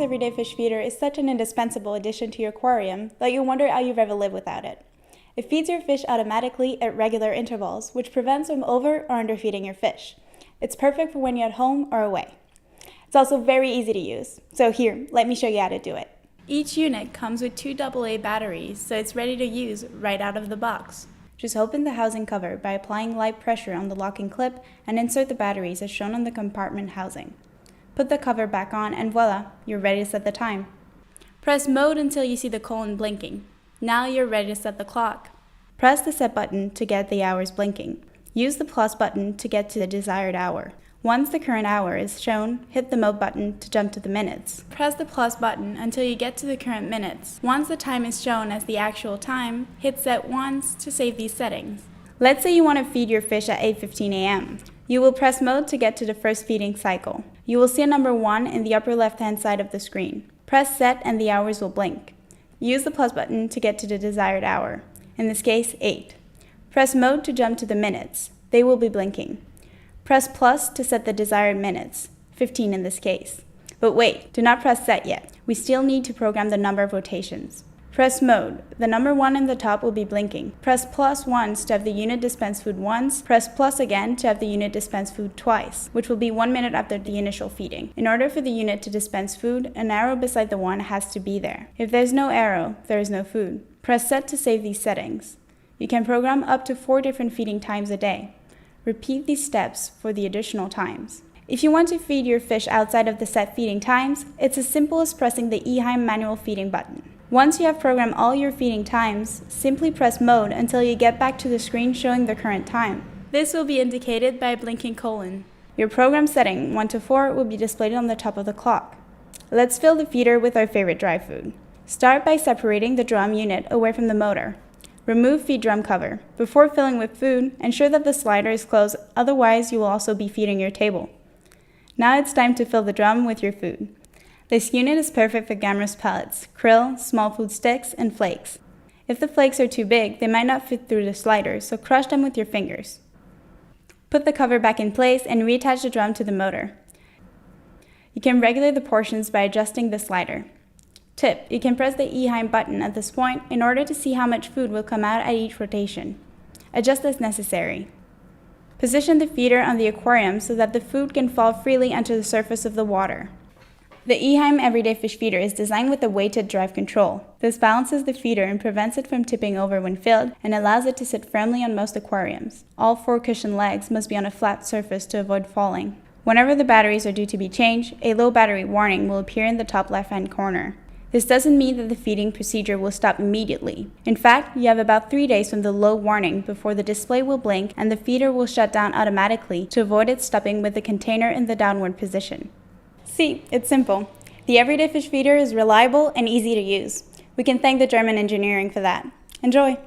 everyday fish feeder is such an indispensable addition to your aquarium that you'll wonder how you've ever lived without it. It feeds your fish automatically at regular intervals, which prevents from over or underfeeding your fish. It's perfect for when you're at home or away. It's also very easy to use. So here, let me show you how to do it. Each unit comes with 2 AA batteries, so it's ready to use right out of the box. Just open the housing cover by applying light pressure on the locking clip and insert the batteries as shown on the compartment housing. Put the cover back on and voila, you're ready to set the time. Press mode until you see the colon blinking. Now you're ready to set the clock. Press the set button to get the hours blinking. Use the plus button to get to the desired hour. Once the current hour is shown, hit the mode button to jump to the minutes. Press the plus button until you get to the current minutes. Once the time is shown as the actual time, hit set once to save these settings. Let's say you want to feed your fish at 8:15 a.m. You will press mode to get to the first feeding cycle. You will see a number 1 in the upper left-hand side of the screen. Press set and the hours will blink. Use the plus button to get to the desired hour, in this case 8. Press mode to jump to the minutes. They will be blinking. Press plus to set the desired minutes, 15 in this case. But wait, do not press set yet. We still need to program the number of rotations. Press mode. The number 1 in the top will be blinking. Press plus once to have the unit dispense food once. Press plus again to have the unit dispense food twice, which will be 1 minute after the initial feeding. In order for the unit to dispense food, an arrow beside the 1 has to be there. If there's no arrow, there is no food. Press set to save these settings. You can program up to 4 different feeding times a day. Repeat these steps for the additional times. If you want to feed your fish outside of the set feeding times, it's as simple as pressing the Eheim manual feeding button. Once you have programmed all your feeding times, simply press mode until you get back to the screen showing the current time. This will be indicated by a blinking colon. Your program setting 1 to 4 will be displayed on the top of the clock. Let's fill the feeder with our favorite dry food. Start by separating the drum unit away from the motor. Remove feed drum cover. Before filling with food, ensure that the slider is closed, otherwise you will also be feeding your table. Now it's time to fill the drum with your food. This unit is perfect for gammer's pellets, krill, small food sticks, and flakes. If the flakes are too big, they might not fit through the slider, so crush them with your fingers. Put the cover back in place and reattach the drum to the motor. You can regulate the portions by adjusting the slider. Tip: you can press the Eheim button at this point in order to see how much food will come out at each rotation. Adjust as necessary. Position the feeder on the aquarium so that the food can fall freely onto the surface of the water. The Eheim Everyday Fish Feeder is designed with a weighted drive control. This balances the feeder and prevents it from tipping over when filled and allows it to sit firmly on most aquariums. All 4 cushion legs must be on a flat surface to avoid falling. Whenever the batteries are due to be changed, a low battery warning will appear in the top left-hand corner. This doesn't mean that the feeding procedure will stop immediately. In fact, you have about 3 days from the low warning before the display will blink and the feeder will shut down automatically to avoid it stopping with the container in the downward position. See, it's simple. The Everyday Fish Feeder is reliable and easy to use. We can thank the German engineering for that. Enjoy!